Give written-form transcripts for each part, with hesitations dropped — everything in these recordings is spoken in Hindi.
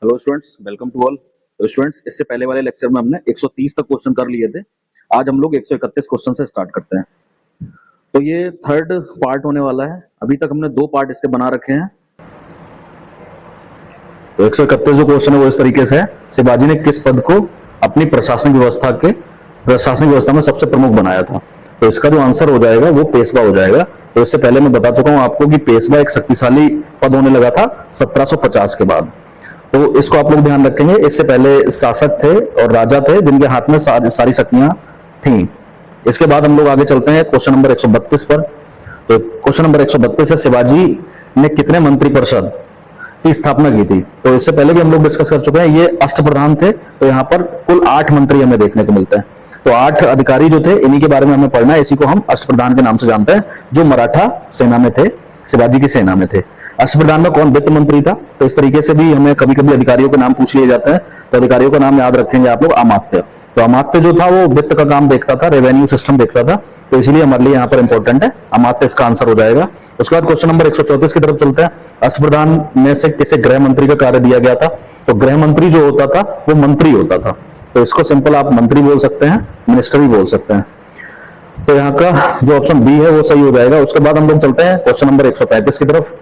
Hello students, welcome to all. तो स्टूडेंट्स, इससे पहले वाले लेक्चर में हमने 130 तक क्वेश्चन कर लिए थे। आज हम लोग 131 क्वेश्चन से स्टार्ट करते हैं। तो ये थर्ड पार्ट होने वाला है। अभी तक हमने 2 पार्ट इसके बना रखे हैं। तो 131 जो क्वेश्चन है वो इस तरीके से है, शिवाजी ने किस पद को अपनी प्रशासनिक व्यवस्था में सबसे प्रमुख बनाया था। तो इसका जो आंसर हो जाएगा वो पेशवा हो जाएगा। तो इससे पहले मैं बता चुका हूं आपको कि पेशवा एक शक्तिशाली पद होने लगा था 1750 के बाद। तो इसको आप लोग ध्यान रखेंगे। इससे पहले शासक थे और राजा थे जिनके हाथ में सारी शक्तियां थी। इसके बाद हम लोग आगे चलते हैं क्वेश्चन नंबर 132 पर। तो क्वेश्चन नंबर 132 है, शिवाजी ने कितने मंत्रिपरिषद की स्थापना की थी। तो इससे पहले भी हम लोग डिस्कस कर चुके हैं, ये अष्टप्रधान थे। तो यहाँ पर कुल 8 मंत्री हमें देखने को मिलते हैं। तो 8 अधिकारी जो थे, इन्हीं के बारे में हमें पढ़ना है। इसी को हम अष्टप्रधान के नाम से जानते हैं, जो मराठा सेना में थे, शिवाजी की सेना में थे। अष्टप्रधान में कौन वित्त मंत्री था। तो इस तरीके से भी हमें कभी कभी अधिकारियों के नाम पूछ लिए जाते हैं। तो अधिकारियों का नाम याद रखेंगे आप लोग, अमात्य। तो अमात्य जो था वो वित्त का काम देखता था, रेवेन्यू सिस्टम देखता था। तो इसलिए हमारे लिए यहाँ पर इंपॉर्टेंट है, अमात्य इसका आंसर हो जाएगा। उसके बाद क्वेश्चन नंबर 134 की तरफ चलते हैं। अष्टप्रधान में से किसे गृह मंत्री का कार्य दिया गया था। तो गृह मंत्री जो होता था वो मंत्री होता था। तो इसको सिंपल आप मंत्री बोल सकते हैं, मिनिस्टर भी बोल सकते हैं। तो यहाँ का जो ऑप्शन बी है वो सही हो जाएगा। उसके बाद हम लोग चलते हैं क्वेश्चन नंबर 135 की तरफ।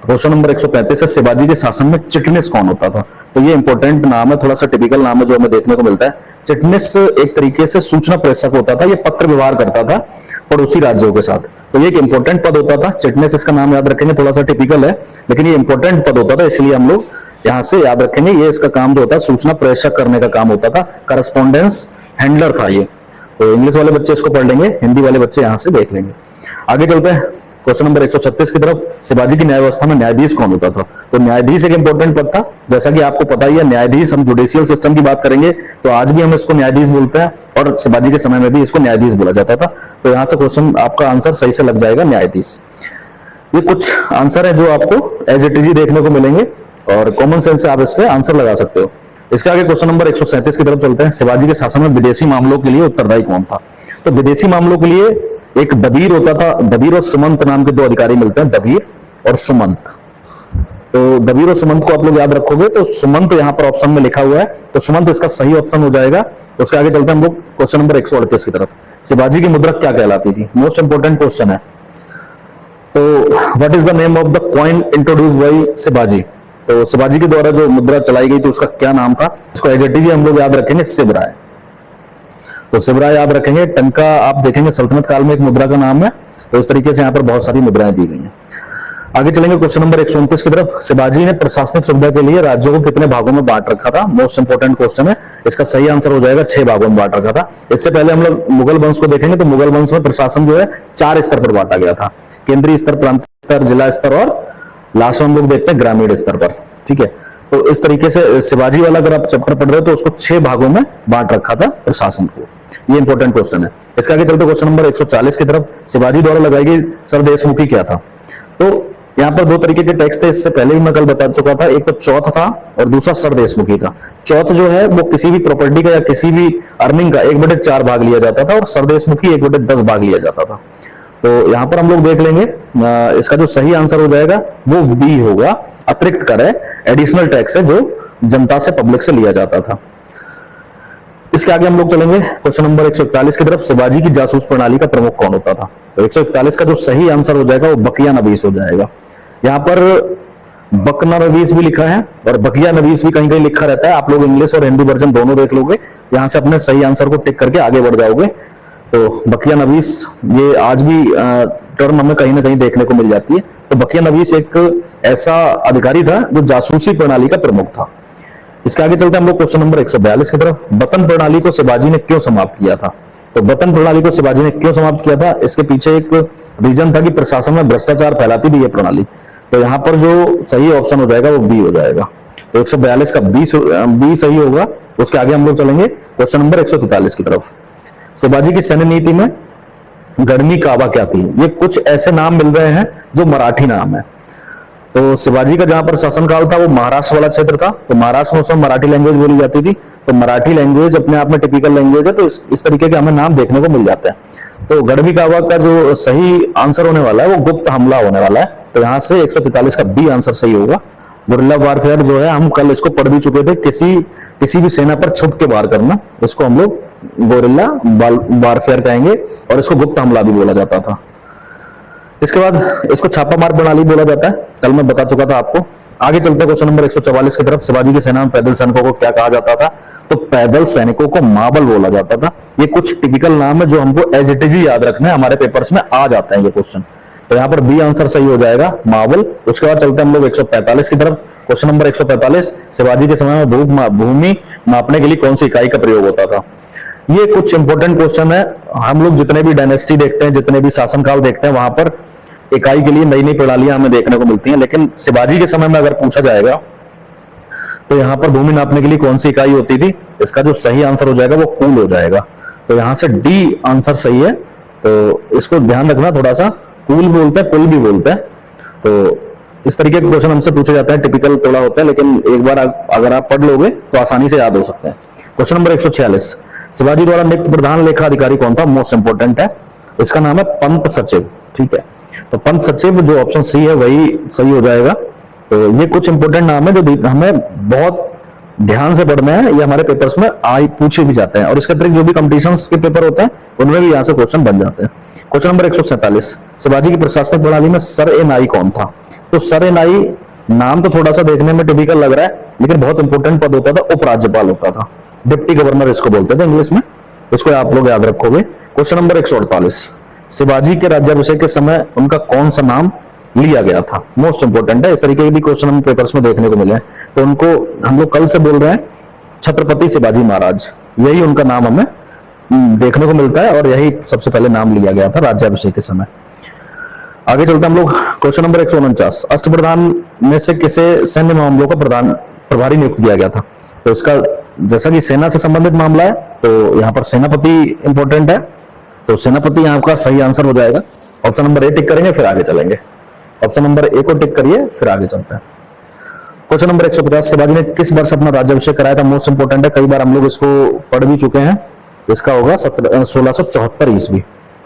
क्वेश्चन नंबर 135 है, शिवाजी के शासन में चिटनिस कौन होता था। तो ये इंपॉर्टेंट नाम है, थोड़ा सा टिपिकल नाम है जो हमें देखने को मिलता है। चिटनिस एक तरीके से सूचना प्रेषक होता था, ये पत्र व्यवहार करता था पड़ोसी राज्यों के साथ। तो ये एक इंपॉर्टेंट पद होता था, चिटनिस। इसका नाम याद रखेंगे, थोड़ा सा टिपिकल है लेकिन ये इंपॉर्टेंट पद होता था, इसलिए हम लोग यहां से याद रखेंगे। ये इसका काम जो होता है सूचना प्रेषक करने का काम होता था, करस्पॉन्डेंस हैंडलर था ये। तो इंग्लिश वाले बच्चे इसको पढ़ लेंगे, हिंदी वाले बच्चे यहां से देख लेंगे। आगे चलते हैं क्वेश्चन नंबर 136 की तरफ। शिवाजी की न्याय व्यवस्था में न्यायाधीश कौन होता था। तो न्यायाधीश एक इंपॉर्टेंट पद था, जैसा कि आपको पता ही है। न्यायाधीश, हम जुडिशियल सिस्टम की बात करेंगे तो आज भी हम इसको न्यायाधीश बोलते हैं, और शिवाजी के समय में भी इसको न्यायाधीश बोला जाता था। तो यहां से क्वेश्चन आपका आंसर सही से लग जाएगा, न्यायाधीश। ये कुछ आंसर है जो आपको एज इट इज देखने को मिलेंगे, और कॉमन सेंस से आप इसके आंसर लगा सकते हो। इसके आगे क्वेश्चन नंबर 137 की तरफ चलते हैं। शिवाजी के शासन में विदेशी मामलों के लिए उत्तरदायी कौन था। तो विदेशी मामलों के लिए एक दबीर होता था। दबीर और सुमंत नाम के 2 अधिकारी मिलते हैं, दबीर और सुमंत। तो दबीर और सुमंत को आप लोग याद रखोगे तो सुमंत यहाँ पर ऑप्शन में लिखा हुआ है, तो सुमंत इसका सही ऑप्शन हो जाएगा। उसके आगे चलते हैं हम लोग क्वेश्चन नंबर 138 की तरफ। शिवाजी की मुद्रा क्या कहलाती थी। मोस्ट इंपोर्टेंट क्वेश्चन है। तो what is the name of the coin introduced by Shivaji. तो शिवाजी के द्वारा जो मुद्रा चलाई गई थी उसका क्या नाम था। इसको एज इट इज हम लोग याद रखेंगे, शिवराय। तो शिवराय याद रखेंगे। टंका आप देखेंगे सल्तनत काल में एक मुद्रा का नाम है। तो इस तरीके से यहाँ पर बहुत सारी मुद्राएं दी गई हैं। आगे चलेंगे क्वेश्चन नंबर 129 की तरफ। शिवाजी ने प्रशासनिक सुविधा के लिए राज्यों को कितने भागों में बांट रखा था। मोस्ट इंपोर्टेंट क्वेश्चन है। इसका सही आंसर हो जाएगा 6 भागों में बांट रखा था। इससे पहले हम लोग मुगल वंश को देखेंगे तो मुगल वंश में प्रशासन जो है 4 स्तर पर बांटा गया था, केंद्रीय स्तर, प्रांतीय स्तर, जिला स्तर, और लास्ट में हम लोग देखते हैं ग्रामीण स्तर पर। ठीक है, तो इस तरीके से शिवाजी वाला अगर आप चैप्टर पढ़ रहे हो तो उसको 6 भागों में बांट रखा था प्रशासन को। ये इंपॉर्टेंट क्वेश्चन है। इसके आगे चलते क्वेश्चन नंबर 140 की तरफ। शिवाजी द्वारा लगाई गई सरदेशमुखी क्या था। तो यहाँ पर 2 तरीके के टैक्स थे, इससे पहले भी मैं कल बता चुका था। एक तो चौथ था और दूसरा सरदेशमुखी था। चौथ जो है वो किसी भी प्रॉपर्टी का या किसी भी अर्निंग का 1/4 भाग लिया जाता था, और सरदेशमुखी 1/10 भाग लिया जाता था। तो यहाँ पर हम लोग देख लेंगे, इसका जो सही आंसर हो जाएगा वो बी होगा, अतिरिक्त कर है, एडिशनल टैक्स है जो जनता से, पब्लिक से लिया जाता था। इसके आगे हम लोग चलेंगे क्वेश्चन नंबर 141 की तरफ। शिवाजी की जासूस प्रणाली का प्रमुख कौन होता था। तो 141 का जो सही आंसर हो जाएगा वो बकिया नवीस हो जाएगा। यहाँ पर बकना नवीस भी लिखा है और बकिया नवीस भी कहीं कहीं लिखा रहता है। आप लोग इंग्लिश और हिंदी वर्जन दोनों देख लोगे, यहां से अपने सही आंसर को टिक करके आगे बढ़ जाओगे। तो बकिया नवीस ये आज भी टर्म हमें कहीं ना कहीं देखने को मिल जाती है। तो बकिया नवीस एक ऐसा अधिकारी था जो जासूसी प्रणाली का प्रमुख था। इसके आगे चलते हैं हम लोग क्वेश्चन नंबर 142 की तरफ। बतन प्रणाली को शिवाजी ने क्यों समाप्त किया था। तो बतन प्रणाली को शिवाजी ने क्यों समाप्त किया था, इसके पीछे एक रीजन था कि प्रशासन में भ्रष्टाचार फैलाती थी ये प्रणाली। तो यहाँ पर जो सही ऑप्शन हो जाएगा वो बी हो जाएगा। तो 142 का बी सही होगा। उसके आगे हम लोग चलेंगे क्वेश्चन नंबर 143 की तरफ। शिवाजी की सैन्य नीति में गढ़मी कावा क्या थी। ये कुछ ऐसे नाम मिल रहे हैं जो मराठी नाम है। तो शिवाजी का जहां पर शासनकाल था वो महाराष्ट्र वाला क्षेत्र था। तो महाराष्ट्र में उस समय मराठी लैंग्वेज बोली जाती थी। तो मराठी लैंग्वेज अपने आप में टिपिकल लैंग्वेज है। तो इस तरीके के हमें नाम देखने को मिल जाते हैं। तो गढ़वी कावा का जो सही आंसर होने वाला है वो गुप्त हमला होने वाला है। तो यहाँ से 143 का बी आंसर सही होगा। गुरिल्ला वारफेयर जो है, हम कल इसको पढ़ भी चुके थे, किसी भी सेना पर छुप के वार करना, इसको हम लोग गुरिल्ला वारफेयर कहेंगे, और इसको गुप्त हमला भी बोला जाता था। इसके बाद इसको छापामार प्रणाली बोला जाता है, कल मैं बता चुका था आपको। आगे चलते हैं क्वेश्चन नंबर 144 की तरफ। शिवाजी की सेना में पैदल सैनिकों को क्या कहा जाता था? तो पैदल सैनिकों को मावल बोला जाता था। ये कुछ टिपिकल नाम है जो हमको एज इट इज ही याद रखना है, हमारे पेपर्स में आ जाते हैं ये क्वेश्चन। तो यहाँ पर बी आंसर सही हो जाएगा, मावल। उसके बाद चलते हैं हम लोग 145 की तरफ। क्वेश्चन नंबर 145, शिवाजी के समय में भूमि मापने के लिए कौन सी इकाई का प्रयोग होता था? ये कुछ इंपॉर्टेंट क्वेश्चन है। हम लोग जितने भी डायनेस्टी देखते हैं, जितने भी शासनकाल देखते हैं, वहां पर इकाई के लिए नई नई प्रणालियां हमें देखने को मिलती हैं, लेकिन शिवाजी के समय में अगर पूछा जाएगा तो यहाँ पर भूमि नापने के लिए कौन सी इकाई होती थी? इसका जो सही आंसर हो जाएगा वो कूल हो जाएगा। तो यहाँ से डी आंसर सही है। तो इसको ध्यान रखना थोड़ा सा, कूल बोलते हैं, पुल भी बोलते हैं। तो इस तरीके के क्वेश्चन हमसे पूछे जाते हैं, टिपिकल थोड़ा होता है, लेकिन एक बार अगर आप पढ़ लोगे तो आसानी से याद हो सकते हैं। क्वेश्चन नंबर 146, शिवाजी द्वारा नियुक्त प्रधान लेखा अधिकारी कौन था? मोस्ट इंपोर्टेंट है, इसका नाम है पंत सचिव। ठीक है, तो पंत सचिव जो ऑप्शन सी है वही सही हो जाएगा। तो ये कुछ इंपोर्टेंट नाम है जो हमें बहुत ध्यान से पढ़ना है, ये हमारे पेपर्स में पूछे भी जाते हैं, और इसके अतिरिक्त जो भी कॉम्पिटिशंस के पेपर होते हैं उनमें भी यहाँ से क्वेश्चन बन जाते हैं। क्वेश्चन नंबर 147, शिवाजी की प्रशासनिक प्रणाली में सर ए नाई कौन था? तो सर ए नाई नाम तो थोड़ा सा देखने में टिपिकल लग रहा है, लेकिन बहुत इंपॉर्टेंट पद होता था, उपराज्यपाल होता था, डिप्टी गवर्नर इसको बोलते थे इंग्लिश में, इसको आप लोग याद रखोगे। क्वेश्चन नंबर 148, शिवाजी के राज्याभिषेक के समय उनका कौन सा नाम लिया गया था? मोस्ट इंपोर्टेंट है, इस तरीके के भी क्वेश्चन हम पेपर्स में देखने को मिले हैं। तो उनको हम लोग कल से बोल रहे हैं छत्रपति शिवाजी महाराज, यही उनका नाम हमें देखने को मिलता है, और यही सबसे पहले नाम लिया गया था राज्याभिषेक के समय। आगे चलते हम लोग क्वेश्चन नंबर 149, अष्टप्रधान में से किसे सैन्य मामलों का प्रभारी नियुक्त किया गया था? तो इसका जैसा कि सेना से संबंधित मामला है तो यहाँ पर सेनापति इंपॉर्टेंट है, तो सेनापति यहाँ का सही आंसर हो जाएगा। ऑप्शन नंबर ए टिक करेंगे, फिर आगे चलेंगे। ऑप्शन नंबर ए को टिक करिए, फिर आगे चलते हैं। क्वेश्चन नंबर 150, शिवाजी ने किस वर्ष अपना राज्याभिषेक कराया था? मोस्ट इंपोर्टेंट है, कई बार हम लोग इसको पढ़ भी चुके हैं। इसका होगा 1674 ईस्वी।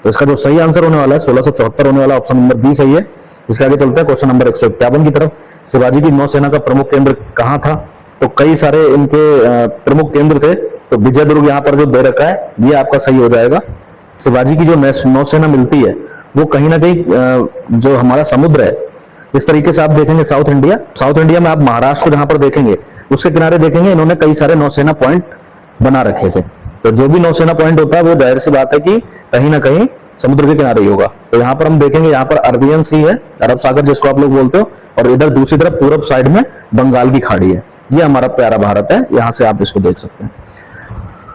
तो इसका जो सही आंसर होने वाला है 1674 होने वाला, ऑप्शन नंबर बी सही है। इसके आगे चलते हैं क्वेश्चन नंबर 151 की तरफ। शिवाजी की नौसेना का प्रमुख केंद्र कहाँ था? तो कई सारे इनके प्रमुख केंद्र थे, तो विजय दुर्ग यहाँ पर जो दे रखा है ये आपका सही हो जाएगा। शिवाजी की जो नौसेना मिलती है वो कहीं ना कहीं जो हमारा समुद्र है, इस तरीके से आप देखेंगे साउथ इंडिया में आप महाराष्ट्र को जहां पर देखेंगे उसके किनारे देखेंगे इन्होंने कई सारे नौसेना पॉइंट बना रखे थे। तो जो भी नौसेना पॉइंट होता है वो जाहिर सी बात है कि कहीं ना कहीं समुद्र के किनारे ही होगा। तो यहाँ पर हम देखेंगे, यहाँ पर अरबियन सी है, अरब सागर जिसको आप लोग बोलते हो, और इधर दूसरी तरफ पूरब साइड में बंगाल की खाड़ी है। ये हमारा प्यारा भारत है, यहाँ से आप इसको देख सकते हैं।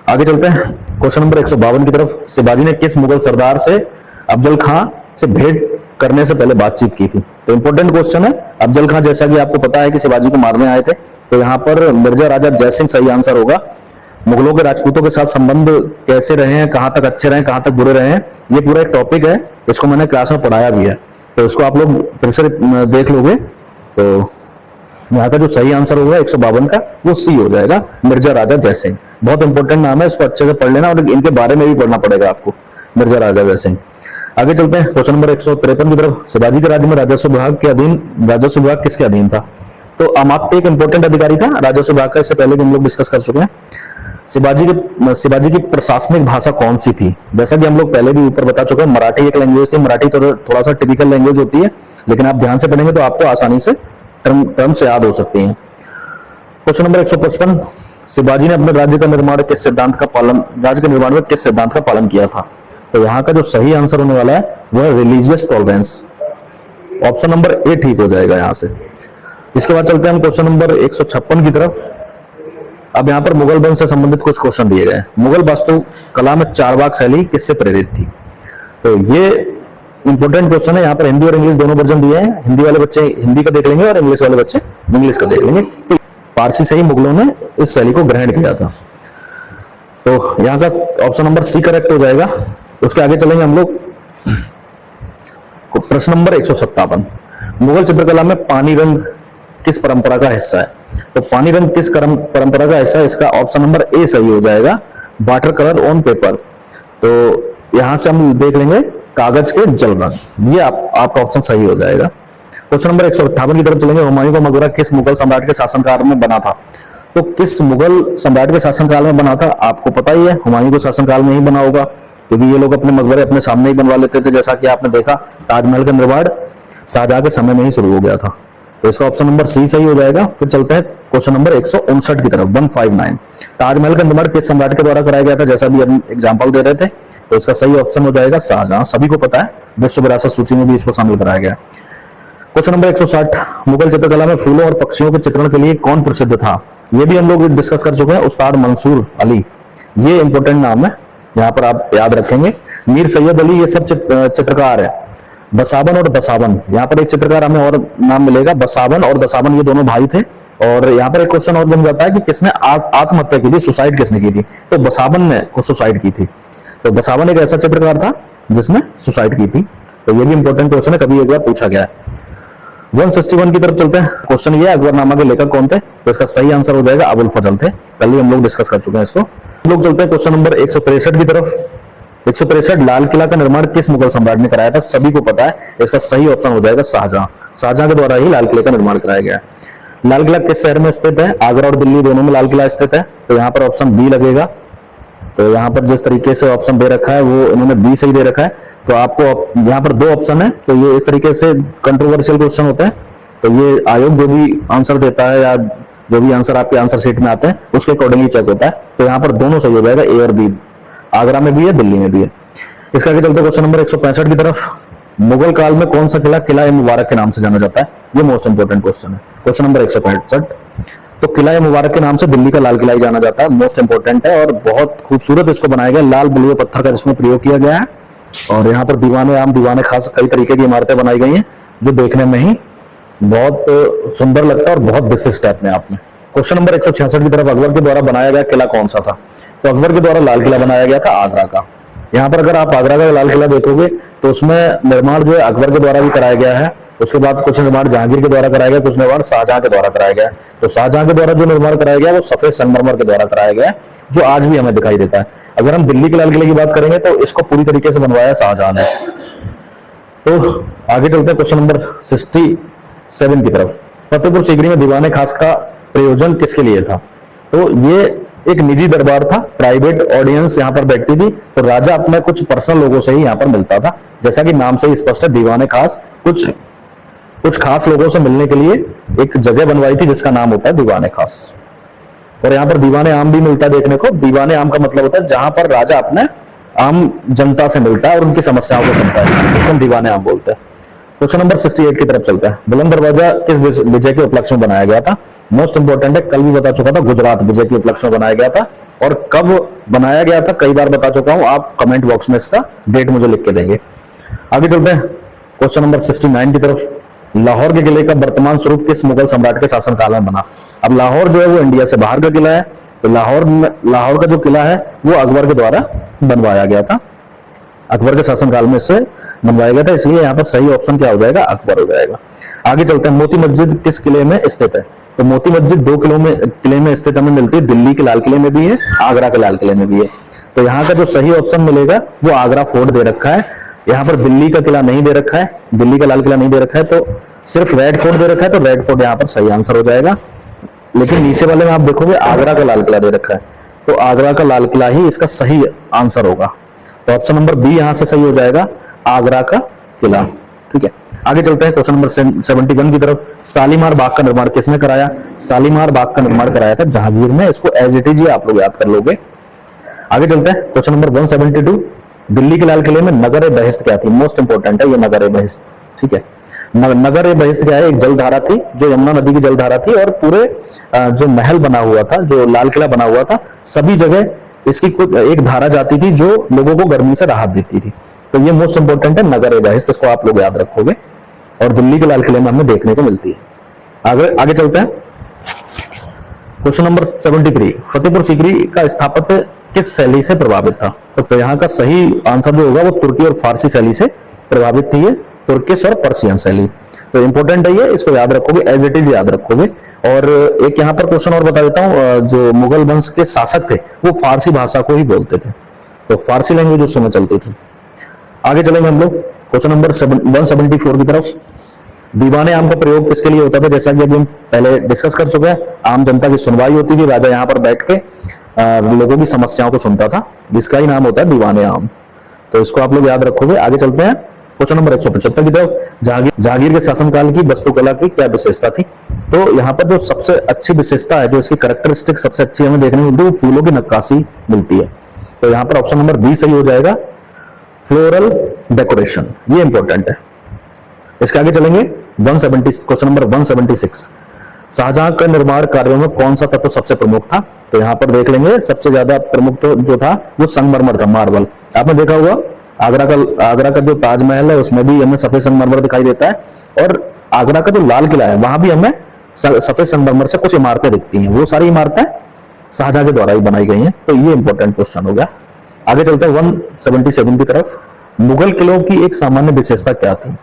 आगे चलते हैं क्वेश्चन नंबर 152 की तरफ। शिवाजी ने किस मुगल सरदार से अफजल खां से भेंट करने से पहले बातचीत की थी? तो इंपॉर्टेंट क्वेश्चन है। अफजल खां जैसा कि आपको पता है कि शिवाजी को मारने आए थे, तो यहाँ पर मिर्जा राजा जयसिंह सही आंसर होगा। मुगलों के राजपूतों के साथ संबंध कैसे रहे हैं, कहां तक अच्छे रहे, कहां तक बुरे रहे हैं, ये पूरा एक टॉपिक है, इसको मैंने क्लास में पढ़ाया भी है, तो इसको आप लोग फिर से देख लोगे। तो यहाँ का जो सही आंसर होगा 152 का वो सी हो जाएगा, मिर्जा राजा जयसिंह। बहुत इंपॉर्टेंट नाम है, इसको अच्छे से पढ़ लेना, और इनके बारे में भी पढ़ना पड़ेगा आपको, मिर्जा राजा जयसिंह। आगे चलते हैं क्वेश्चन नंबर 153 की तरफ। शिवाजी के राज्य में राजस्व विभाग के अधीन, राजस्व विभाग किसके अधीन था? तो अमात्य एक इंपॉर्टेंट अधिकारी था राजस्व विभाग का, इससे पहले भी हम लोग डिस्कस कर चुके हैं। शिवाजी की प्रशासनिक भाषा कौन सी थी? जैसा कि हम लोग पहले भी ऊपर बता चुके हैं, मराठी एक लैंग्वेज थी। मराठी तो थोड़ा सा टिपिकल लैंग्वेज होती है, लेकिन आप ध्यान से पढ़ेंगे तो आपको आसानी से टर्म्स याद हो सकती हैं। क्वेश्चन नंबर 155, शिवाजी ने अपने राज्य के निर्माण में किस सिद्धांत का पालन किया था? तो यहाँ का जो सही आंसर होने वाला है वो है religious tolerance. Option number A ठीक हो जाएगा यहाँ से। इसके बाद चलते हैं हम क्वेश्चन नंबर 156 की तरफ। अब यहाँ पर मुगल वंश से संबंधित कुछ क्वेश्चन दिए गए हैं। मुगल वास्तुकला में चारबाग शैली किससे प्रेरित थी? तो ये इंपॉर्टेंट क्वेश्चन है। यहाँ पर हिंदी और इंग्लिश दोनों वर्जन दिए हैं। हिंदी वाले बच्चे हिंदी का देख लेंगे और इंग्लिश वाले बच्चे इंग्लिश का देख लेंगे। तो पारसी से ही मुगलों ने इस शैली को ग्रहण किया था, तो यहाँ का ऑप्शन नंबर सी करेक्ट हो जाएगा। उसके आगे चलेंगे हम लोग। प्रश्न नंबर 157, मुगल चित्रकला में पानी रंग किस परंपरा का हिस्सा है? तो पानी रंग किस परंपरा का हिस्सा है? इसका ऑप्शन नंबर ए सही हो जाएगा, वाटर कलर ऑन पेपर। तो यहां से हम देख लेंगे कागज के जल रंग, ये आपका ऑप्शन सही हो जाएगा। क्वेश्चन नंबर 158 की तरफ चलेंगे। हुमायूं का मकबरा किस मुगल सम्राट के शासनकाल में बना था? तो किस मुगल सम्राट के शासनकाल में बना था? आपको पता ही है, हुमायूं के शासनकाल में ही बना होगा, क्योंकि ये लोग अपने मकबरे अपने सामने ही बनवा लेते थे। जैसा कि आपने देखा, ताजमहल का निर्माण शाहजहां के समय में ही शुरू हो गया था। तो इसका ऑप्शन नंबर सी सही हो जाएगा। फिर चलते हैं क्वेश्चन नंबर 159 की तरफ, 159। ताजमहल का निर्माण किस सम्राट के द्वारा कराया गया था? जैसा भी हम एग्जांपल दे रहे थे, तो इसका सही ऑप्शन हो जाएगा शाहजहां। सभी को पता है, विश्व विरासत सूची में भी इसको शामिल कराया गया। क्वेश्चन नंबर 160, मुगल चित्रकला में फूलों और पक्षियों के चित्रण के लिए कौन प्रसिद्ध था? ये भी हम लोग डिस्कस कर चुके हैं, उस्ताद मंसूर अली। ये इंपॉर्टेंट नाम है, यहाँ पर आप याद रखेंगे। मीर सैयद अली, ये सब चित्रकार है। बसावन और दसावन, यहाँ पर एक चित्रकार हमें और नाम मिलेगा, बसावन और दसावन, ये दोनों भाई थे। और यहाँ पर एक क्वेश्चन और बन जाता है कि किसने आत्महत्या की थी, सुसाइड किसने की थी? तो बसावन ने सुसाइड की थी। तो बसावन एक ऐसा चित्रकार था जिसने सुसाइड की थी। तो ये भी इंपॉर्टेंट क्वेश्चन है, कभी एक बार पूछा गया है। 161 की तरफ चलते हैं। क्वेश्चन ये, अकबरनामा के लेखक कौन थे? तो इसका सही आंसर हो जाएगा अबुल फजल थे। कल ही हम लोग डिस्कस कर चुके हैं इसको। हम लोग चलते हैं क्वेश्चन नंबर 163 की तरफ। 163, लाल किला का निर्माण किस मुगल सम्राट ने कराया था? सभी को पता है, इसका सही ऑप्शन हो जाएगा शाहजहां। शाहजहां के द्वारा ही लाल किले का निर्माण कराया गया है। लाल किला किस शहर में स्थित है? आगरा और दिल्ली दोनों में लाल किला स्थित है। तो यहाँ पर ऑप्शन बी लगेगा। तो यहाँ पर जिस तरीके से ऑप्शन दे रखा है वो इन्होंने बी सही दे रखा है। तो आपको यहाँ पर दो ऑप्शन है, तो ये इस तरीके से कंट्रोवर्शियल क्वेश्चन होते हैं। तो ये आयोग जो भी आंसर देता है या जो भी आंसर आपके आंसर शीट में आते हैं उसके अकॉर्डिंगली चेक होता है। तो यहाँ पर दोनों सही हो जाएगा, ए और बी। आगरा में भी है, दिल्ली में भी है। इसका आगे चलते क्वेश्चन नंबर 165 की तरफ। मुगल काल में कौन सा किला किला मुबारक के नाम से जाना जाता है? ये मोस्ट इंपोर्टेंट क्वेश्चन है। क्वेश्चन नंबर 165, तो किला मुबारक के नाम से दिल्ली का लाल किला ही जाना जाता है। मोस्ट इंपोर्टेंट है और बहुत खूबसूरत इसको बनाया गया। लाल बलुए पत्थर का इसमें प्रयोग किया गया है। और यहाँ पर दीवाने आम, दीवाने खास, कई तरीके की इमारतें बनाई गई हैं जो देखने में ही बहुत सुंदर लगता है और बहुत विशिष्ट है अपने आप में। क्वेश्चन नंबर 166 की तरफ, अकबर के द्वारा बनाया गया किला कौन सा था? तो अकबर के द्वारा लाल किला बनाया गया था आगरा का। यहाँ पर अगर आप आगरा का लाल किला देखोगे तो उसमें निर्माण जो है अकबर के द्वारा भी कराया गया है। उसके बाद कुछ निर्माण जहांगीर के द्वारा कराया गया, कुछ निर्माण शाहजहां के द्वारा कराया गया। तो शाहजहां के द्वारा जो निर्माण कराया गया वो सफेद संगमरमर के द्वारा कराया गया, जो आज भी हमें दिखाई देता है। अगर हम दिल्ली के लाल किले की बात करेंगे तो इसको पूरी तरीके से बनवाया शाहजहां ने। तो आगे चलते हैं क्वेश्चन नंबर 67 की तरफ। फतेहपुर सीकरी में दीवाने खास का प्रयोजन किसके लिए था? तो ये एक निजी दरबार था, प्राइवेट ऑडियंस यहाँ पर बैठती थी। तो राजा अपने कुछ पर्सनल लोगों से ही यहाँ पर मिलता था। जैसा कि नाम से ही स्पष्ट है, दीवाने खास, कुछ खास लोगों से मिलने के लिए एक जगह बनवाई थी जिसका नाम होता है दीवाने खास। और यहाँ पर दीवाने आम भी मिलता है देखने को। दीवाने आम का मतलब होता है जहां पर राजा अपने आम जनता से मिलता है और उनकी समस्याओं को सुनता है, उसको हम दीवाने आम बोलते हैं। क्वेश्चन नंबर 68 की तरफ चलता है। बुलंद दरवाजा किस विजय के उपलक्ष्य में बनाया गया था? मोस्ट इंपोर्टेंट है, कल भी बता चुका था, गुजरात विजय के उपलक्ष्य में बनाया गया था। और कब बनाया गया था कई बार बता चुका हूं, आप कमेंट बॉक्स में इसका डेट मुझे लिख के देंगे। आगे चलते हैं क्वेश्चन नंबर 69 की तरफ। लाहौर के किले का वर्तमान स्वरूप किस मुगल सम्राट के शासनकाल में बना? अब लाहौर जो है वो इंडिया से बाहर का किला है। तो लाहौर का जो किला है वो अकबर के द्वारा बनवाया गया था, अकबर के शासनकाल में इससे बनवाया गया था। इसलिए यहाँ पर सही ऑप्शन क्या हो जाएगा? अकबर हो जाएगा। आगे चलते हैं, मोती मस्जिद किस किले में स्थित है? तो मोती मस्जिद 2 किले में स्थित हमें मिलती है। दिल्ली के लाल किले में भी है, आगरा के लाल किले में भी है। तो यहाँ का जो सही ऑप्शन मिलेगा वो आगरा फोर्ट दे रखा है। यहाँ पर दिल्ली का किला नहीं दे रखा है, दिल्ली का लाल किला नहीं दे रखा है, तो सिर्फ रेड फोर्ट दे रखा है। तो रेड फोर्ट यहाँ पर सही आंसर हो जाएगा। लेकिन नीचे वाले में आप देखोगे आगरा का लाल किला दे रखा है, तो आगरा का लाल किला ही इसका सही आंसर होगा। तो ऑप्शन नंबर बी यहां से सही हो जाएगा, आगरा का किला। ठीक है, आगे चलते हैं क्वेश्चन नंबर 71 की तरफ। शालीमार बाग का निर्माण किसने कराया? शालीमार बाग का निर्माण कराया था जहांगीर ने। इसको एज इट इज आप लोग याद कर लोगे। आगे चलते हैं क्वेश्चन नंबर 172। दिल्ली के लाल किले में नगर बहिश्त क्या थी? मोस्ट इंपोर्टेंट है ये नगर बहिश्त। ठीक है, नगर बहिश्त क्या है? एक जलधारा थी जो यमुना नदी की जलधारा थी, और पूरे जो महल बना हुआ था, जो लाल किला बना हुआ था, सभी जगह इसकी एक धारा जाती थी जो लोगों को गर्मी से राहत देती थी। तो ये मोस्ट इंपोर्टेंट है नगर बहिश्त, इसको आप लोग याद रखोगे और दिल्ली के लाल किले में हमें देखने को मिलती है। आगे चलते हैं क्वेश्चन नंबर 73। फतेहपुर सीकरी का स्थापत्य किस शैली से प्रभावित था? तो यहाँ का सही आंसर जो होगा वो तुर्की और फारसी शैली से प्रभावित थी, ये तुर्किश और पर्शियन शैली। तो इंपॉर्टेंट है ये, इसको याद रखोगे, एज इट इज याद रखोगे। और एक यहाँ पर क्वेश्चन और बता देता हूँ, जो मुगल वंश के शासक थे वो फारसी भाषा को ही बोलते थे, तो फारसी लैंग्वेज उस समय चलती थी। आगे चलेंगे हम लोग क्वेश्चन नंबर 174 की तरफ। दीवाने आम का प्रयोग किसके लिए होता था, जैसा कि अभी हम पहले डिस्कस कर चुके हैं, आम जनता की सुनवाई होती थी, राजा यहाँ पर बैठ के लोगों की समस्याओं को सुनता था, जिसका ही नाम होता है दीवाने आम। तो इसको आप लोग याद रखोगे। आगे चलते हैं क्वेश्चन नंबर 175 की तरफ। जहांगीर के शासनकाल की वास्तुकला की क्या विशेषता थी? तो यहाँ पर जो सबसे अच्छी विशेषता है, जो इसकी कैरेक्टरिस्टिक सबसे अच्छी हमें देखने मिलती है, वो फूलों की नक्काशी मिलती है। तो यहाँ पर ऑप्शन नंबर बी सही हो जाएगा, फ्लोरल डेकोरेशन, ये इंपॉर्टेंट है। इसके आगे चलेंगे 170, क्वेश्चन नंबर 176। शाहजहां के निर्माण कार्यों में कौन सा तत्व सबसे प्रमुख था? तो यहाँ पर देख लेंगे सबसे ज्यादा प्रमुख तो जो था वो संगमरमर था, मार्बल। आपने देखा होगा आगरा का जो ताजमहल है उसमें भी हमें सफेद संगमरमर दिखाई देता है, और आगरा का जो लाल किला है वहां भी हमें सफेद संगमरमर से कुछ इमारतें दिखती हैं। वो सारी इमारतें शाहजहां के द्वारा ही बनाई गई हैं। तो ये इंपॉर्टेंट क्वेश्चन हो गया। आगे चलते हैं 177 की तरफ। मुगल किलों की एक सामान्य विशेषता क्या थी?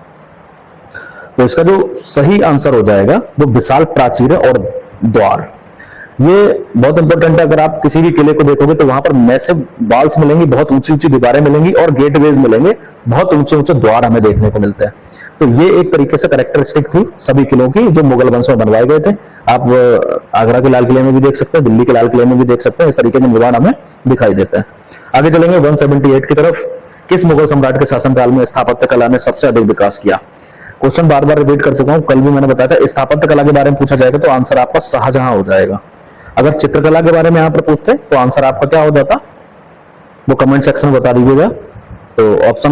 तो इसका जो सही आंसर हो जाएगा वो विशाल प्राचीर और द्वार। ये बहुत इंपॉर्टेंट है। अगर आप किसी भी किले को देखोगे तो वहां पर मैसिव वॉल्स मिलेंगी, बहुत ऊंची ऊंची दीवारें मिलेंगी, और गेटवेज मिलेंगे, बहुत ऊंचे ऊंचे द्वार हमें देखने को मिलते हैं। तो ये एक तरीके से कैरेक्टरिस्टिक थी सभी किलों की जो मुगल वंश में बनवाए गए थे। आप आगरा के लाल किले में भी देख सकते हैं, दिल्ली के लाल किले में भी देख सकते हैं, इस तरीके के निर्माण हमें दिखाई देते हैं। आगे चलेंगे 178 की तरफ। किस मुगल सम्राट के शासनकाल में स्थापत्य कला ने सबसे अधिक विकास किया? क्वेश्चन बार बार रिपीट कर चुका हूं, कल भी मैंने बताया था, स्थापत्य कला के बारे में पूछा जाएगा तो आंसर आपका शाहजहां हो जाएगा। अगर चित्रकला के बारे में यहां पर पूछते तो आंसर आपका क्या हो जाता, वो कमेंट सेक्शन में बता दीजिएगा। तो ऑप्शन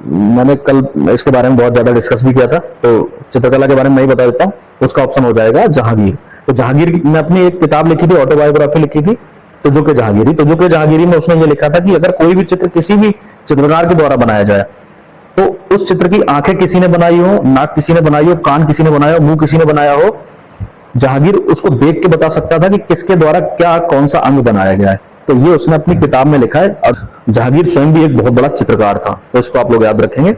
मैंने कल इसके बारे में बहुत ज्यादा डिस्कस भी किया था, तो चित्रकला के बारे में मैं ही बता देता हूं। उसका ऑप्शन हो जाएगा जहांगीर। तो जहांगीर ने अपनी एक किताब लिखी थी, ऑटोबायोग्राफी लिखी थी, तुझो के जहांगीरी। तुझो के जहांगीरी में उसने ये लिखा था कि अगर कोई भी चित्र किसी भी चित्रकार के द्वारा बनाया जाए तो उस चित्र की आंखें किसी ने बनाई हो, नाक किसी ने बनाई हो, कान किसी ने बनाया हो, मुंह किसी ने बनाया हो, जहांगीर उसको देख के बता सकता था कि किसके द्वारा क्या कौन सा अंग बनाया गया है। तो ये उसने अपनी किताब में लिखा है, और जहांगीर स्वयं भी एक बहुत बड़ा चित्रकार था। तो इसको आप लोग याद रखेंगे।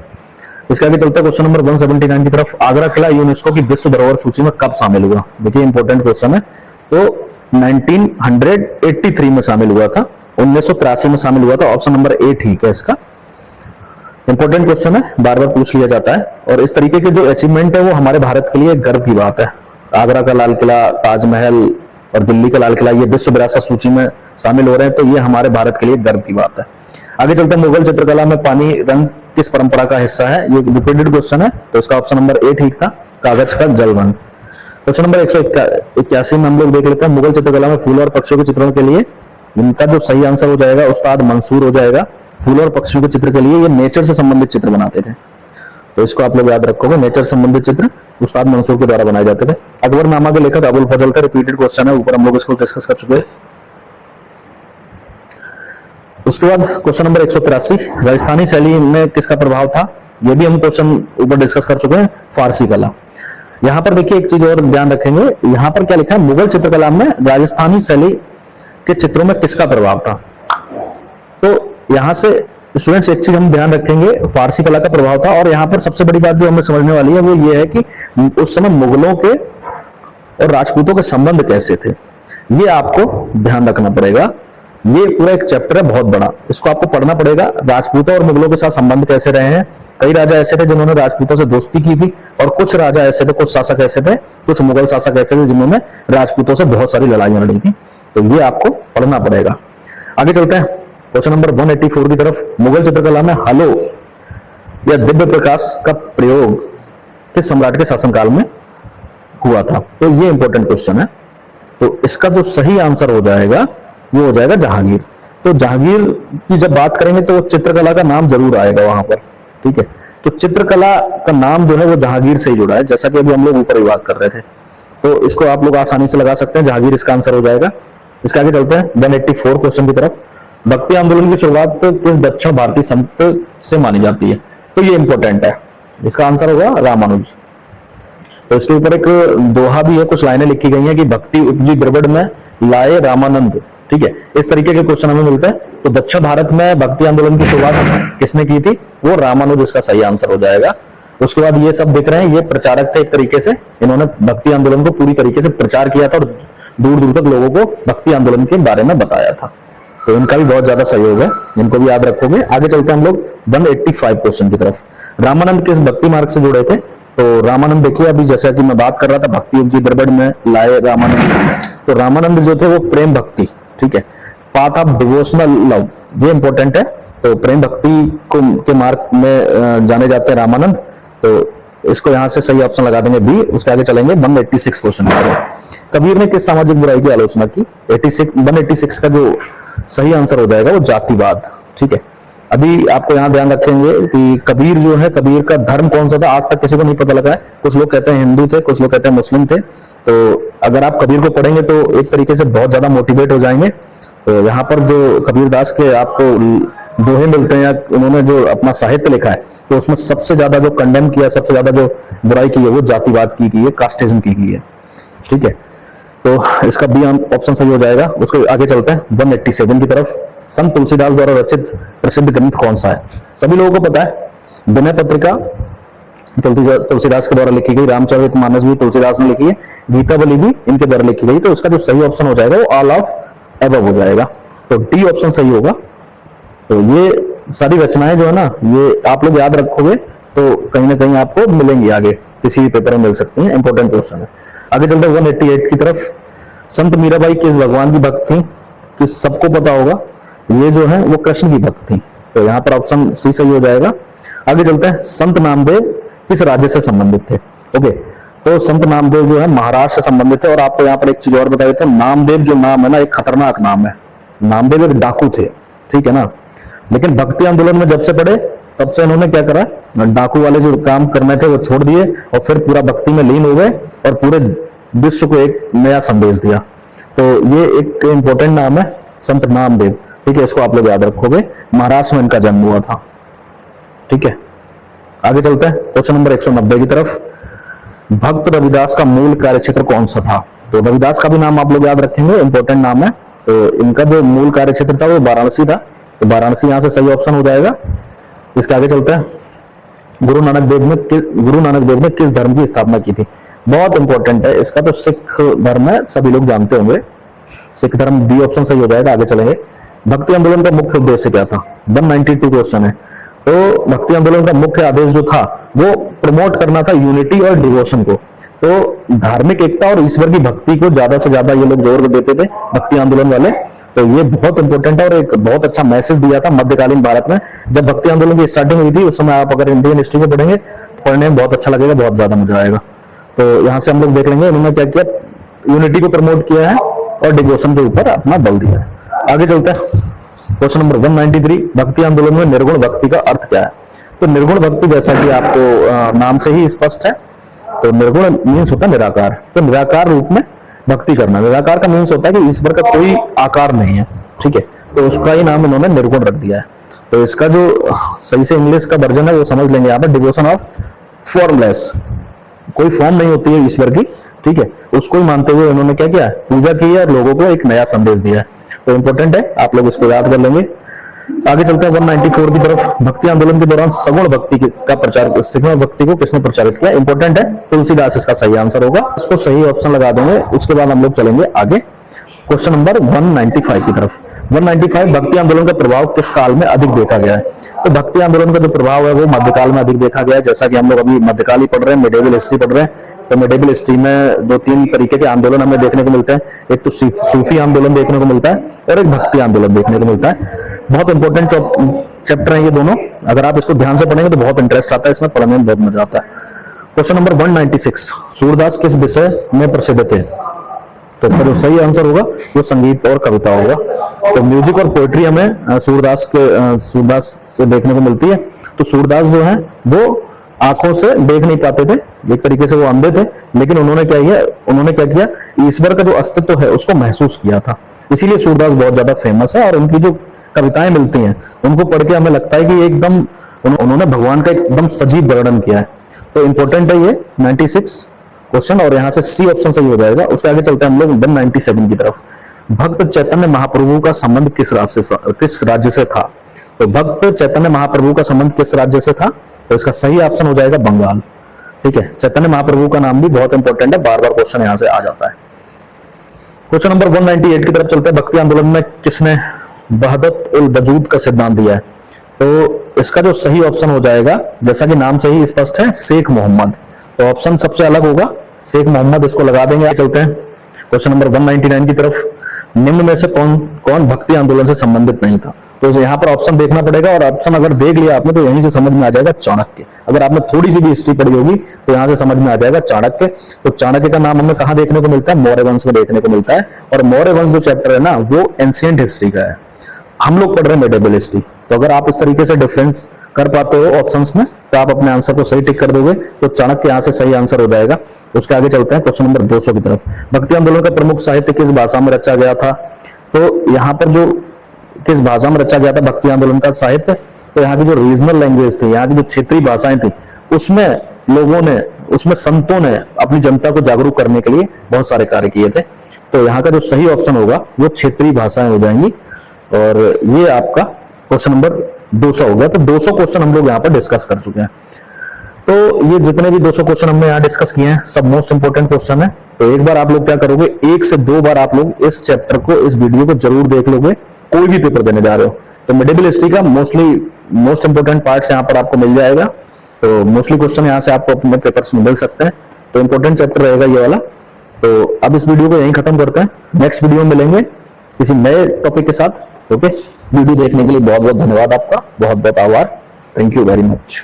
इसके आगे चलते हैं क्वेश्चन नंबर 179 की तरफ। आगरा किला यूनेस्को की विश्व धरोहर सूची में कब शामिल हुआ? देखिए इंपॉर्टेंट क्वेश्चन है। तो 1983 में शामिल हुआ था, 1983 में शामिल हुआ था। ऑप्शन नंबर ए ठीक है इसका। इंपॉर्टेंट क्वेश्चन है, बार बार पूछ लिया जाता है, और इस तरीके के जो अचीवमेंट है वो हमारे भारत के लिए गर्व की बात है। आगरा का लाल किला, ताजमहल और दिल्ली का लाल किला ये विश्व विरासत सूची में शामिल हो रहे हैं, तो ये हमारे भारत के लिए गर्व की बात है। आगे चलते हैं, मुगल चित्रकला में पानी रंग किस परंपरा का हिस्सा है? ये रिपीटेड क्वेश्चन है, तो इसका ऑप्शन नंबर ए ठीक था, कागज का जल रंग। क्वेश्चन नंबर 181 में हम लोग देख लेते हैं, मुगल चित्रकला में फूल और पक्षियों के चित्रों के लिए इनका जो सही आंसर हो जाएगा उस्ताद मंसूर हो जाएगा। फूल और पक्षियों के चित्र के लिए ये नेचर से संबंधित चित्र बनाते थे, तो इसको आप लोग याद रखोगे। नेचर संबंधित चित्र उस्ताद मंसूर के द्वारा बनाए जाते थे। अकबरनामा के लेखक अबुल फजल थे, रिपीटेड क्वेश्चन है, ऊपर हम लोग इसको डिस्कस कर चुके हैं। उसके बाद क्वेश्चन नंबर 183, राजस्थानी शैली में किसका प्रभाव था? ये भी हम क्वेश्चन ऊपर डिस्कस कर चुके हैं, फारसी कला। यहां पर देखिए एक चीज और ध्यान रखेंगे, यहां पर क्या लिखा है, मुगल चित्रकला में राजस्थानी शैली के चित्रों में किसका प्रभाव था? तो यहां से स्टूडेंट्स एक चीज हम ध्यान रखेंगे, फारसी कला का प्रभाव था। और यहाँ पर सबसे बड़ी बात जो हमें समझने वाली है वो ये है कि उस समय मुगलों के और राजपूतों के संबंध कैसे थे, ये आपको ध्यान रखना पड़ेगा। ये पूरा एक चैप्टर है बहुत बड़ा, इसको आपको पढ़ना पड़ेगा। राजपूतों और मुगलों के साथ संबंध कैसे रहे हैं, कई राजा ऐसे थे जिन्होंने राजपूतों से दोस्ती की थी, और कुछ राजा ऐसे थे, कुछ शासक ऐसे थे, कुछ मुगल शासक ऐसे थे जिन्होंने राजपूतों से बहुत सारी लड़ाइयां लड़ी थी। तो ये आपको पढ़ना पड़ेगा। आगे चलते हैं क्वेश्चन नंबर 184 की तरफ। मुगल चित्रकला में हलो या दिव्य प्रकाश का प्रयोग किस सम्राट के शासनकाल में हुआ था? तो ये इंपॉर्टेंट क्वेश्चन है। तो इसका जो सही आंसर हो जाएगा वो हो जाएगा जहांगीर। तो जहांगीर की जब बात करेंगे तो चित्रकला का नाम जरूर आएगा वहां पर, ठीक है। तो चित्रकला का नाम जो है वो जहांगीर से ही जुड़ा है, जैसा कि अभी हम लोग ऊपर ही बात कर रहे थे। तो इसको आप लोग आसानी से लगा सकते हैं, जहांगीर इसका आंसर हो जाएगा। इसके आगे चलते हैं 184 क्वेश्चन की तरफ। भक्ति आंदोलन की शुरुआत किस दक्षिण भारतीय संत से मानी जाती है? तो ये इंपॉर्टेंट है, इसका आंसर होगा रामानुज। तो इसके ऊपर एक दोहा भी है, कुछ लाइनें लिखी गई हैं कि भक्ति उपजी द्रविड़ में लाए रामानंद, ठीक है। इस तरीके के क्वेश्चन हमें मिलते हैं। तो दक्षिण भारत में भक्ति आंदोलन की शुरुआत किसने की थी? वो रामानुज, इसका सही आंसर हो जाएगा। उसके बाद ये सब दिख रहे हैं, ये प्रचारक थे एक तरीके से, इन्होंने भक्ति आंदोलन को पूरी तरीके से प्रचार किया था और दूर दूर तक लोगों को भक्ति आंदोलन के बारे में बताया था। तो इनका भी बहुत ज्यादा सहयोग है, इनको भी याद रखोगे। आगे चलते हैं हम लोग 185 क्वेश्चन की तरफ। रामानंद किस भक्ति मार्ग से जुड़े थे? तो रामानंद देखिए, अभी जैसा कि मैं बात कर रहा था भक्ति युग जी द्रविड़ में लाए रामानंद, तो रामानंद जो थे वो प्रेम भक्ति, ठीक है, पाथ ऑफ डिवोशनल लव, ये इंपॉर्टेंट है। तो प्रेम भक्ति को के मार्ग में जाने जाते हैं रामानंद, तो इसको यहां से सही ऑप्शन लगा देंगे बी। उसके आगे चलेंगे 186 क्वेश्चन। कबीर ने किस सामाजिक बुराई की आलोचना की? 186 का जो सही आंसर हो जाएगा वो जातिवाद, ठीक है। अभी आपको यहाँ ध्यान रखेंगे कि कबीर जो है, कबीर का धर्म कौन सा था आज तक किसी को नहीं पता लगा है। कुछ लोग कहते हैं हिंदू थे, कुछ लोग कहते हैं मुस्लिम थे। तो अगर आप कबीर को पढ़ेंगे तो एक तरीके से बहुत ज्यादा मोटिवेट हो जाएंगे। तो यहाँ पर जो कबीर दास के आपको दोहे मिलते हैं या उन्होंने जो अपना साहित्य लिखा है, तो उसमें सबसे ज्यादा जो कंडेम किया, सबसे ज्यादा जो बुराई की है वो जातिवाद की गई है, कास्टिज्म की गई है, ठीक है। तो इसका बी ऑप्शन सही हो जाएगा। उसके आगे चलते हैं 187 की तरफ। संत तुलसीदास द्वारा रचित प्रसिद्ध ग्रंथ कौन सा है? सभी लोगों को पता है, विनय पत्रिका तुलसीदास के द्वारा लिखी गई, रामचरितमानस भी तुलसीदास ने लिखी है, गीतावली भी इनके द्वारा लिखी गई। तो इसका जो सही ऑप्शन हो जाएगा वो ऑल ऑफ एबव हो जाएगा, तो डी ऑप्शन सही होगा। तो ये सारी रचनाएं जो है ना, ये आप लोग याद रखोगे तो कहीं ना कहीं आपको मिलेंगी, आगे किसी भी पेपर में मिल सकती हैं, इंपॉर्टेंट क्वेश्चन है। आगे चलते हैं 188 की तरफ। संत मीराबाई किस भगवान की भक्त थी? कि सबको पता होगा, ये जो है वो कृष्ण की भक्त थी। तो यहाँ पर ऑप्शन सी सही हो जाएगा। आगे चलते हैं, संत नामदेव किस राज्य से संबंधित थे? ओके, तो संत नामदेव जो है महाराष्ट्र से संबंधित थे। और आपको यहाँ पर एक चीज और बता देता हूँ, नामदेव जो नाम है ना, एक खतरनाक नाम है। नामदेव एक डाकू थे, ठीक है ना, लेकिन भक्ति आंदोलन में जब से पढ़े तब से इन्होंने क्या करा, डाकू वाले जो काम करने थे वो छोड़ दिए और फिर पूरा भक्ति में लीन हो गए और पूरे विश्व को एक नया संदेश दिया। तो ये एक इंपॉर्टेंट नाम है संत नामदेव, ठीक है, इसको आप लोग याद रखोगे। महाराष्ट्र में इनका जन्म हुआ था, ठीक है। आगे चलते हैं क्वेश्चन नंबर 190 की तरफ। भक्त रविदास का मूल कार्यक्षेत्र कौन सा था? तो रविदास का भी नाम आप लोग याद रखेंगे, इंपॉर्टेंट नाम है। तो इनका जो मूल कार्यक्षेत्र था वो वाराणसी था, तो वाराणसी यहां से सही ऑप्शन हो जाएगा। इसके आगे चलते हैं, गुरु नानक देव ने किस धर्म की स्थापना की थी? बहुत इंपॉर्टेंट है, इसका तो सिख धर्म है, सभी लोग जानते होंगे, सिख धर्म, बी ऑप्शन सही हो जाएगा। आगे चलेंगे, भक्ति आंदोलन का मुख्य उद्देश्य क्या था? 192 क्वेश्चन है। तो भक्ति आंदोलन का मुख्य आदेश जो था वो प्रमोट करना था यूनिटी और डिवोशन को। तो धार्मिक एकता और ईश्वर की भक्ति को ज्यादा से ज्यादा ये लोग जोर देते थे भक्ति आंदोलन वाले। तो ये बहुत इंपॉर्टेंट है और एक बहुत अच्छा मैसेज दिया था मध्यकालीन भारत में। जब भक्ति आंदोलन की स्टार्टिंग हुई थी उस समय आप अगर इंडियन हिस्ट्री को पढ़ेंगे तो पढ़ने में बहुत अच्छा लगेगा, बहुत ज्यादा मजा आएगा। तो यहाँ से हम लोग देख लेंगे इन्होंने क्या किया, यूनिटी को प्रमोट किया है और डिवोशन के ऊपर अपना बल दिया है। आगे चलते हैं, क्वेश्चन नंबर 193, भक्ति आंदोलन में निर्गुण भक्ति का अर्थ क्या है? तो निर्गुण भक्ति जैसा कि आपको नाम से ही स्पष्ट है, तो निर्गुण मीन्स होता है निराकार। तो निराकार रूप में भक्ति करना, निराकार का मीन्स होता है कि ईश्वर का कोई आकार नहीं है, ठीक है, तो उसका ही नाम इन्होंने निर्गुण रख दिया है। तो इसका जो सही से इंग्लिश का वर्जन है वो समझ लेंगे यहाँ पर, डिवोशन ऑफ फॉर्मलेस, कोई फॉर्म नहीं होती है ईश्वर की, ठीक है, उसको ही मानते हुए इन्होंने क्या किया, पूजा की है और लोगों को एक नया संदेश दिया है। तो इंपॉर्टेंट है, आप लोग इसको याद कर लेंगे। आगे चलते हैं 194 की तरफ। भक्ति आंदोलन के दौरान सगुण भक्ति का प्रचार, सगुण भक्ति को किसने प्रचारित किया? इंपॉर्टेंट है, तुलसीदास इसका सही आंसर होगा, इसको सही ऑप्शन लगा देंगे। उसके बाद हम लोग चलेंगे आगे क्वेश्चन नंबर 195 की तरफ। 195, भक्ति आंदोलन का प्रभाव किस काल में अधिक देखा गया है? तो भक्ति आंदोलन का जो प्रभाव है वो मध्यकाल में अधिक देखा गया है। जैसा कि हम लोग अभी मध्यकाल ही पढ़ रहे हैं, मिडिवल हिस्ट्री पढ़ रहे हैं, तो मिडिवल हिस्ट्री में 2-3 तरीके के आंदोलन हमें देखने को मिलते हैं। एक तो सूफी आंदोलन देखने को मिलता है और एक भक्ति आंदोलन देखने को मिलता है। बहुत इंपॉर्टेंट चैप्टर है ये दोनों, अगर आप इसको ध्यान से पढ़ेंगे तो बहुत इंटरेस्ट आता है, इसमें पढ़ने में बहुत मजा आता है। क्वेश्चन नंबर 196, सूरदास किस विषय में प्रसिद्ध थे? तो इसका जो सही आंसर होगा वो संगीत और कविता होगा। तो म्यूजिक और पोएट्री हमें सूरदास से देखने को मिलती है। तो सूरदास जो है वो आंखों से देख नहीं पाते थे, एक तरीके से वो अंधे थे, लेकिन उन्होंने क्या किया, ईश्वर का जो अस्तित्व है उसको महसूस किया था। इसीलिए सूरदास बहुत ज्यादा फेमस है और उनकी जो कविताएं मिलती हैं उनको पढ़ के हमें लगता है कि एकदम उन्होंने भगवान का एकदम सजीव वर्णन किया है। तो इंपॉर्टेंट है ये 96 क्वेश्चन और यहाँ से सी ऑप्शन सही हो जाएगा। उसके आगे चलते हैं हम लोग 197 की तरफ। भक्त चैतन्य महाप्रभु का संबंध किस राज्य से था? तो भक्त चैतन्य महाप्रभु का संबंध किस राज्य से था? तो इसका सही ऑप्शन हो जाएगा बंगाल, ठीक है। चैतन्य महाप्रभु का नाम भी बहुत इंपॉर्टेंट है, बार बार क्वेश्चन यहाँ से आ जाता है। क्वेश्चन नंबर 198 की तरफ चलते हैं। भक्ति आंदोलन में किसने वहदत उल वजूद का सिद्धांत दिया है? तो इसका जो सही ऑप्शन हो जाएगा, जैसा कि नाम से ही स्पष्ट है, शेख मोहम्मद। तो ऑप्शन सबसे अलग होगा, शेख मोहम्मद इसको लगा देंगे। चलते हैं क्वेश्चन नंबर 199 की तरफ। निम्न में से कौन कौन भक्ति आंदोलन से संबंधित नहीं था? तो यहाँ पर ऑप्शन देखना पड़ेगा, और ऑप्शन अगर देख लिया आपने तो यहीं से समझ में आ जाएगा चाणक्य। अगर आपने थोड़ी सी भी हिस्ट्री पढ़ी होगी तो यहाँ से समझ में आ जाएगा चाणक्य। तो चाणक्य का नाम हमें कहाँ देखने को मिलता है? मौर्य वंश में देखने को मिलता है। और मौर्य वंश जो चैप्टर है ना, वो एंशिएंट हिस्ट्री का है, हम लोग पढ़ रहे हैं मेडिवल हिस्ट्री। तो अगर आप इस तरीके से डिफरेंस कर पाते हो ऑप्शंस में तो आप अपने आंसर को सही टिक कर दोगे, तो चाणक्य यहाँ से सही आंसर हो जाएगा। उसके आगे चलते हैं क्वेश्चन नंबर 200 की तरफ। भक्ति आंदोलन का प्रमुख साहित्य किस भाषा में रचा गया था? तो यहाँ पर जो किस भाषा में रचा गया था भक्ति आंदोलन का साहित्य, तो यहाँ की जो रीजनल लैंग्वेज थी, यहाँ की जो क्षेत्रीय भाषाएं थी, उसमें लोगों ने, उसमें संतों ने अपनी जनता को जागरूक करने के लिए बहुत सारे कार्य किए थे। तो यहाँ का जो सही ऑप्शन होगा वो क्षेत्रीय भाषाएं हो जाएंगी। और ये आपका क्वेश्चन नंबर 200 हो गया। तो 200 क्वेश्चन हम लोग यहाँ पर डिस्कस कर चुके हैं। तो ये जितने भी 200 क्वेश्चन हमने यहाँ डिस्कस किए हैं सब मोस्ट इंपोर्टेंट क्वेश्चन है। तो एक बार आप लोग क्या करोगे, 1 से 2 बार आप लोग इस चैप्टर को, इस वीडियो को जरूर देख लोगे कोई भी पेपर देने जा रहे हो। तो मेडिवल हिस्ट्री का मोस्ट इंपोर्टेंट पार्ट्स यहाँ पर आपको मिल जाएगा। तो मोस्टली क्वेश्चन यहाँ से आपको अपने पेपर्स में मिल सकते हैं। तो इंपॉर्टेंट चैप्टर रहेगा ये वाला। तो अब इस वीडियो को यहीं खत्म करते हैं, नेक्स्ट वीडियो में मिलेंगे किसी नए टॉपिक के साथ। ओके, वीडियो देखने के लिए बहुत बहुत धन्यवाद आपका, बहुत बहुत आभार। Thank you very much.